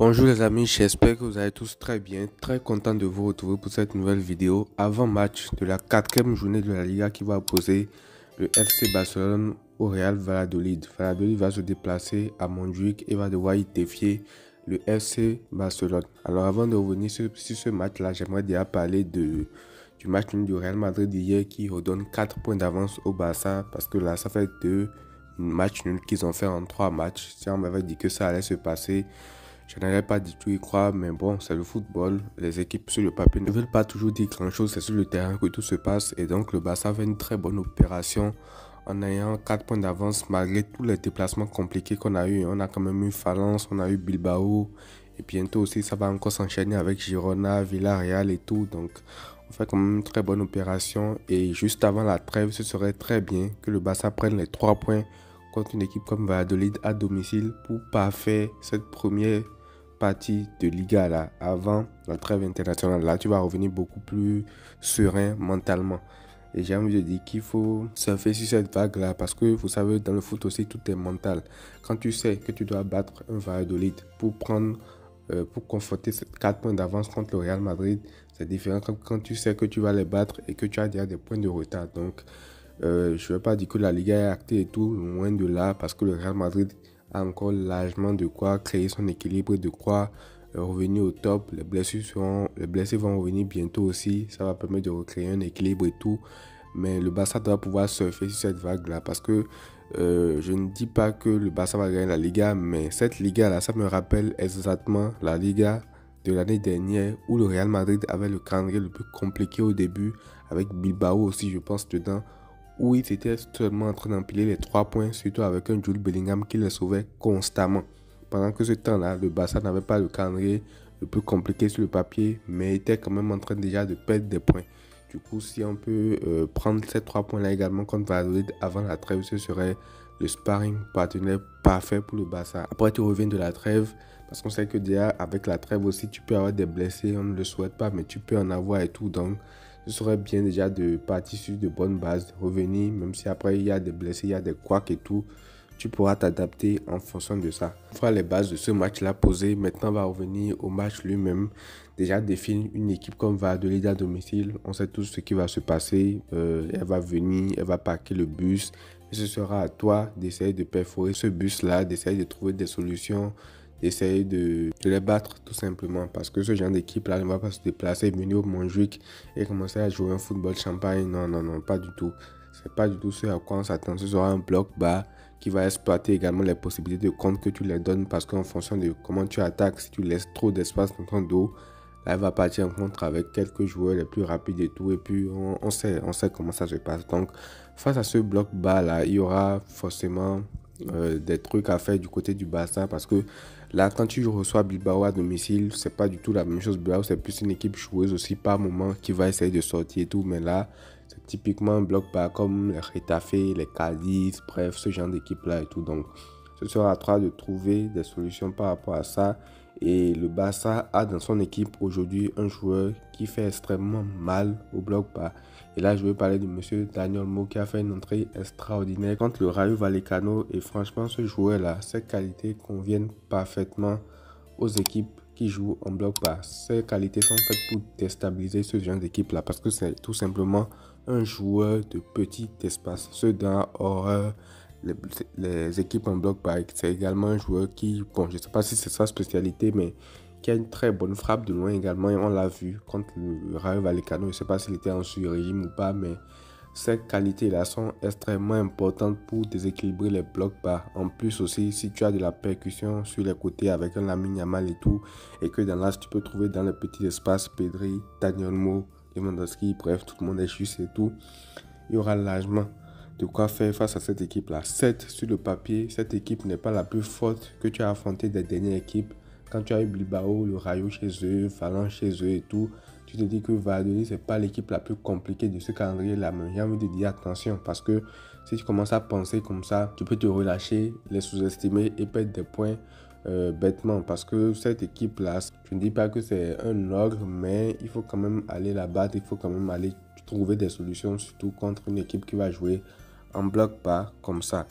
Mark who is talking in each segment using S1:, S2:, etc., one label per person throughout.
S1: Bonjour les amis, j'espère que vous allez tous très bien, très content de vous retrouver pour cette nouvelle vidéo avant match de la quatrième journée de la Liga qui va opposer le FC Barcelone au Real Valladolid. Valladolid va se déplacer à Montjuic et va devoir y défier le FC Barcelone. Alors avant de revenir sur ce match-là, j'aimerais déjà parler du match nul du Real Madrid d'hier qui redonne 4 points d'avance au Barça parce que là ça fait 2 matchs nuls qu'ils ont fait en 3 matchs. Si on m'avait dit que ça allait se passer, je n'allais pas du tout y croire, mais bon, c'est le football. Les équipes sur le papier ne veulent pas toujours dire grand-chose, c'est sur le terrain que tout se passe. Et donc, le Barça fait une très bonne opération en ayant 4 points d'avance malgré tous les déplacements compliqués qu'on a eu. On a quand même eu Valence, on a eu Bilbao. Et bientôt aussi, ça va encore s'enchaîner avec Girona, Villarreal et tout. Donc, on fait quand même une très bonne opération. Et juste avant la trêve, ce serait très bien que le Barça prenne les 3 points contre une équipe comme Valladolid à domicile pour parfaire cette première partie de Liga là, avant la trêve internationale. Là, tu vas revenir beaucoup plus serein mentalement. Et j'ai envie de dire qu'il faut surfer sur cette vague là parce que vous savez, dans le foot aussi, tout est mental. Quand tu sais que tu dois battre un Valladolid pour conforter ces 4 points d'avance contre le Real Madrid, c'est différent quand tu sais que tu vas les battre et que tu as déjà des points de retard. Donc, je ne vais pas dire que la Liga est actée et tout, loin de là, parce que le Real Madrid a encore largement de quoi créer son équilibre, de quoi revenir au top. Les blessés vont revenir bientôt aussi. Ça va permettre de recréer un équilibre et tout. Mais le Barça doit pouvoir surfer sur cette vague-là parce que je ne dis pas que le Barça va gagner la Liga, mais cette Liga-là, ça me rappelle exactement la Liga de l'année dernière où le Real Madrid avait le calendrier le plus compliqué au début, avec Bilbao aussi, je pense, dedans, où ils étaient seulement en train d'empiler les 3 points, surtout avec un Jude Bellingham qui les sauvait constamment. Pendant que ce temps-là, le Barça n'avait pas le calendrier le plus compliqué sur le papier, mais était quand même en train déjà de perdre des points. Du coup, si on peut prendre ces 3 points-là également contre Valladolid avant la trêve, ce serait le sparring partenaire parfait pour le Barça. Après, tu reviens de la trêve, parce qu'on sait que déjà, avec la trêve aussi, tu peux avoir des blessés, on ne le souhaite pas, mais tu peux en avoir et tout. Donc, ce serait bien déjà de partir sur de bonnes bases, revenir, même si après il y a des blessés, il y a des couacs et tout, tu pourras t'adapter en fonction de ça. On fera les bases de ce match-là posées. Maintenant, on va revenir au match lui-même. Déjà, définir une équipe comme Valladolid à domicile. On sait tous ce qui va se passer. Elle va venir, elle va parquer le bus. Et ce sera à toi d'essayer de perforer ce bus-là, d'essayer de trouver des solutions, d'essayer de les battre tout simplement. Parce que ce genre d'équipe-là ne va pas se déplacer, venir au Montjuic et commencer à jouer un football champagne. Non, non, non, pas du tout. C'est pas du tout ce à quoi on s'attend. Ce sera un bloc bas qui va exploiter également les possibilités de compte que tu les donnes parce qu'en fonction de comment tu attaques, si tu laisses trop d'espace dans ton dos, là, elle va partir en contre avec quelques joueurs les plus rapides et tout. Et puis, on sait comment ça se passe. Donc, face à ce bloc bas là, il y aura forcément des trucs à faire du côté du Barça parce que là, quand tu reçois Bilbao à domicile, c'est pas du tout la même chose. Bilbao, c'est plus une équipe joueuse aussi par moment qui va essayer de sortir et tout. Mais là, c'est typiquement un bloc bas comme les Getafe, les Cadiz, bref, ce genre d'équipe-là et tout. Donc, ce sera à toi de trouver des solutions par rapport à ça. Et le Barça a dans son équipe aujourd'hui un joueur qui fait extrêmement mal au bloc bas. Et là, je veux parler de monsieur Daniel Mo qui a fait une entrée extraordinaire contre le Rayo Vallecano. Et franchement, ce joueur-là, ses qualités conviennent parfaitement aux équipes qui jouent en bloc bas. Ces qualités sont faites pour déstabiliser ce genre d'équipe-là parce que c'est tout simplement un joueur de petit espace. Ceux dans horreur les équipes en bloc bas, c'est également un joueur qui, bon, je ne sais pas si c'est sa spécialité, mais qui a une très bonne frappe de loin également. Et on l'a vu contre le Rayo Vallecano. Je ne sais pas s'il était en sur-régime ou pas, mais ces qualités-là sont extrêmement importantes pour déséquilibrer les blocs bas. En plus aussi, si tu as de la percussion sur les côtés avec un Lamine Yamal et tout, et que dans l'as, tu peux trouver dans les petits espaces Pedri, Daniel Mo, Lewandowski, bref, tout le monde est juste et tout, il y aura largement de quoi faire face à cette équipe-là. Certes, sur le papier, cette équipe n'est pas la plus forte que tu as affronté des dernières équipes. Quand tu as eu Bilbao, le Rayo chez eux, Valence chez eux et tout, tu te dis que Valladolid, ce n'est pas l'équipe la plus compliquée de ce calendrier-là. Mais j'ai envie de dire attention parce que si tu commences à penser comme ça, tu peux te relâcher, les sous-estimer et perdre des points bêtement. Parce que cette équipe-là, je ne dis pas que c'est un ogre, mais il faut quand même aller la battre, il faut quand même aller trouver des solutions, surtout contre une équipe qui va jouer en bloc bas comme ça.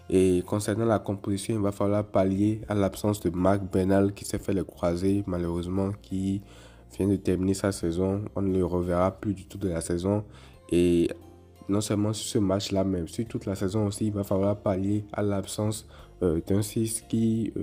S1: Et concernant la composition, il va falloir pallier à l'absence de Marc Bernal qui s'est fait le croisé, malheureusement, qui vient de terminer sa saison. On ne le reverra plus du tout de la saison. Et non seulement sur ce match-là, mais sur toute la saison aussi, il va falloir pallier à l'absence d'un 6 qui,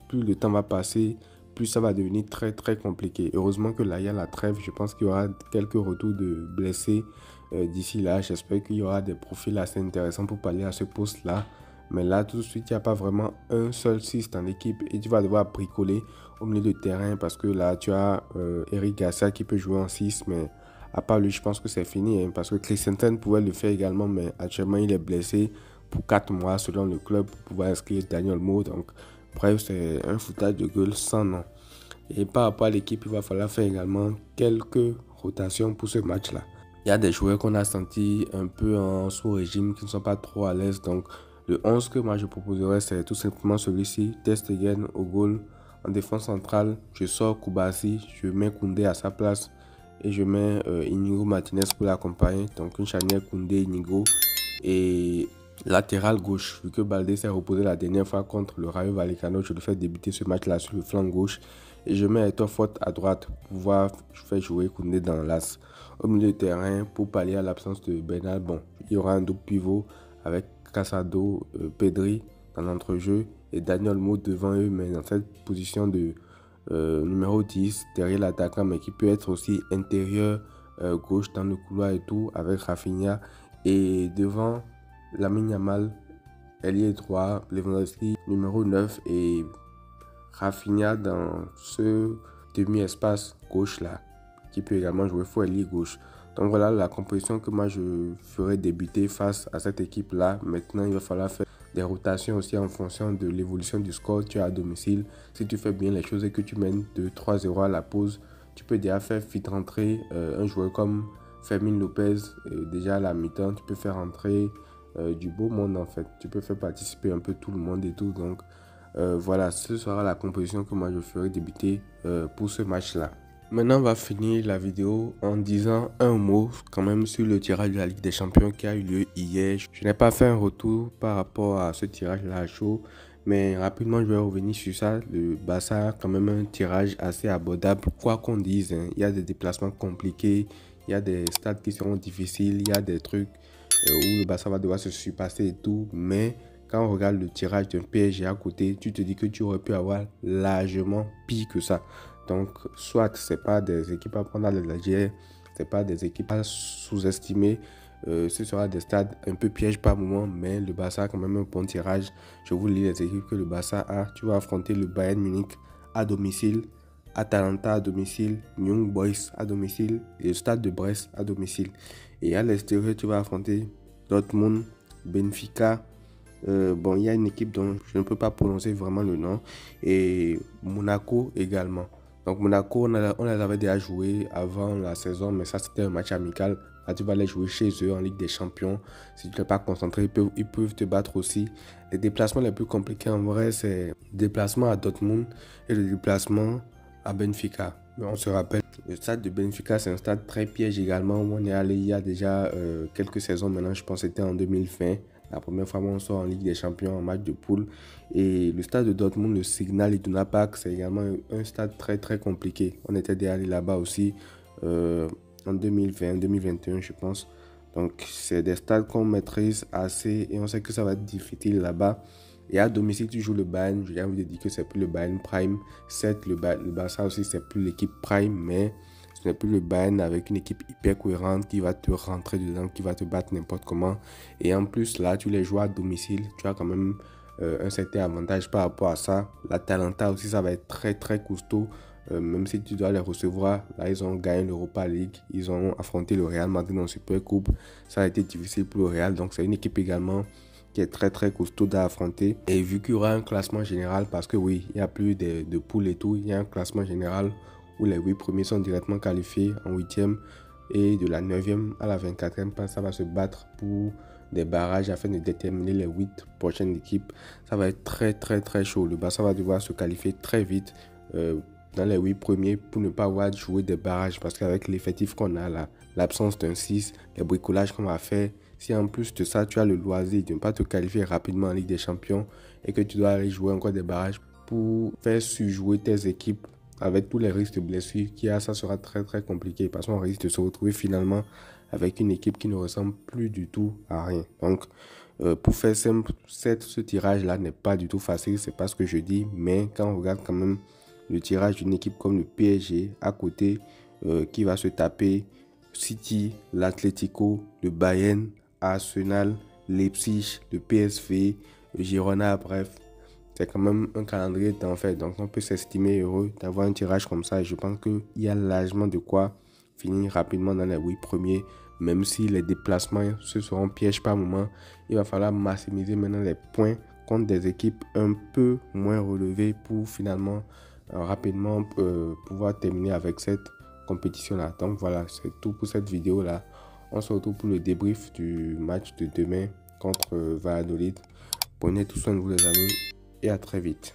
S1: plus le temps va passer, plus ça va devenir très très compliqué. Heureusement que là, il y a la trêve. Je pense qu'il y aura quelques retours de blessés d'ici là. J'espère qu'il y aura des profils assez intéressants pour pallier à ce poste-là. Mais là, tout de suite, il n'y a pas vraiment un seul 6 dans l'équipe et tu vas devoir bricoler au milieu de terrain parce que là, tu as Eric Garcia qui peut jouer en 6, mais à part lui, je pense que c'est fini hein, parce que Christensen pouvait le faire également, mais actuellement, il est blessé pour 4 mois selon le club pour pouvoir inscrire Daniel Mo. Donc, bref, c'est un foutage de gueule sans nom. Et par rapport à l'équipe, il va falloir faire également quelques rotations pour ce match-là. Il y a des joueurs qu'on a sentis un peu en sous-régime qui ne sont pas trop à l'aise. Donc, le 11 que moi je proposerais, c'est tout simplement celui-ci. Ter Stegen au goal. En défense centrale, je sors Koubassi, je mets Koundé à sa place et je mets Inigo Martinez pour l'accompagner. Donc, une charnière Koundé-Inigo. Et latéral gauche, vu que Baldé s'est reposé la dernière fois contre le Rayo Vallecano, je le fais débuter ce match-là sur le flanc gauche. Et je mets Héctor Fort à droite pour pouvoir faire jouer Koundé dans l'axe. Au milieu de terrain, pour pallier à l'absence de Bernal, bon, il y aura un double pivot avec Casado, Pedri dans l'entrejeu et Daniel Mo devant eux, mais dans cette position de numéro 10 derrière l'attaquant, mais qui peut être aussi intérieur gauche dans le couloir et tout, avec Rafinha. Et devant Lamine Yamal, ailier droit, Lewandowski numéro 9 et Rafinha dans ce demi-espace gauche là, qui peut également jouer faux ailier gauche. Donc voilà la composition que moi je ferai débuter face à cette équipe là. Maintenant il va falloir faire des rotations aussi en fonction de l'évolution du score. Tu es à domicile, si tu fais bien les choses et que tu mènes 2-3-0 à la pause, tu peux déjà faire vite rentrer un joueur comme Fermin Lopez. Déjà à la mi-temps tu peux faire rentrer du beau monde en fait. Tu peux faire participer un peu tout le monde et tout. Donc voilà, ce sera la composition que moi je ferai débuter pour ce match là. Maintenant, on va finir la vidéo en disant un mot quand même sur le tirage de la Ligue des Champions qui a eu lieu hier. Je n'ai pas fait un retour par rapport à ce tirage-là à chaud, mais rapidement, je vais revenir sur ça. Le Barça a quand même un tirage assez abordable. Quoi qu'on dise, hein, il y a des déplacements compliqués, il y a des stades qui seront difficiles, il y a des trucs où le Barça va devoir se surpasser et tout, mais quand on regarde le tirage d'un PSG à côté, tu te dis que tu aurais pu avoir largement pire que ça. Donc, soit c'est pas des équipes à prendre à la légère, c'est pas des équipes à sous-estimer. Ce sera des stades un peu pièges par moment, mais le Barça a quand même un bon tirage. Je vous lis les équipes que le Barça a. Tu vas affronter le Bayern Munich à domicile, Atalanta à domicile, Young Boys à domicile et le Stade de Brest à domicile. Et à l'extérieur, tu vas affronter Dortmund, Benfica. Bon, il y a une équipe dont je ne peux pas prononcer vraiment le nom et Monaco également. Donc Monaco, on les avait déjà joués avant la saison, mais ça c'était un match amical. Là, tu vas les jouer chez eux en Ligue des Champions. Si tu n'es pas concentré, ils peuvent te battre aussi. Les déplacements les plus compliqués en vrai, c'est le déplacement à Dortmund et le déplacement à Benfica. Mais on se rappelle, le stade de Benfica, c'est un stade très piège également. On est allé il y a déjà quelques saisons maintenant, je pense que c'était en 2020. La première fois on sort en Ligue des Champions en match de poule. Et le stade de Dortmund, le Signal Iduna Park, c'est également un stade très très compliqué. On était déjà allé là-bas aussi en 2020, 2021 je pense. Donc c'est des stades qu'on maîtrise assez et on sait que ça va être difficile là-bas. Et à domicile, tu joues le Bayern. J'ai envie de dire que c'est plus le Bayern Prime. Certes, le Barça aussi, c'est plus l'équipe Prime, mais ce n'est plus le Bayern avec une équipe hyper cohérente qui va te rentrer dedans, qui va te battre n'importe comment. Et en plus, là, tu les joues à domicile. Tu as quand même un certain avantage par rapport à ça. L'Atalanta aussi, ça va être très, très costaud. Même si tu dois les recevoir, là, ils ont gagné l'Europa League. Ils ont affronté le Real Madrid en Super Coupe. Ça a été difficile pour le Real. Donc, c'est une équipe également qui est très très costaud à affronter. Et vu qu'il y aura un classement général, parce que oui, il n'y a plus de poules et tout, il y a un classement général où les 8 premiers sont directement qualifiés en 8e et de la 9e à la 24e place, ça va se battre pour des barrages afin de déterminer les 8 prochaines équipes. Ça va être très très très chaud. Le Barça va devoir se qualifier très vite dans les 8 premiers pour ne pas avoir joué des barrages parce qu'avec l'effectif qu'on a là, l'absence d'un 6, les bricolages qu'on va faire, Si en plus de ça, tu as le loisir de ne pas te qualifier rapidement en Ligue des Champions et que tu dois aller jouer encore des barrages pour faire surjouer tes équipes avec tous les risques de blessures qu'il y a, ça sera très très compliqué parce qu'on risque de se retrouver finalement avec une équipe qui ne ressemble plus du tout à rien. Donc, pour faire simple, ce tirage-là n'est pas du tout facile, c'est pas ce que je dis, mais quand on regarde quand même le tirage d'une équipe comme le PSG à côté, qui va se taper City, l'Atlético, le Bayern, Arsenal, Leipzig, le PSV, le Girona, bref. C'est quand même un calendrier en fait. Donc on peut s'estimer heureux d'avoir un tirage comme ça. Et je pense qu'il y a largement de quoi finir rapidement dans les 8 premiers. Même si les déplacements se seront pièges par moment, il va falloir maximiser maintenant les points contre des équipes un peu moins relevées pour finalement rapidement pouvoir terminer avec cette compétition là. Donc voilà, c'est tout pour cette vidéo là. On se retrouve pour le débrief du match de demain contre Valladolid. Prenez tout soin de vous les amis et à très vite.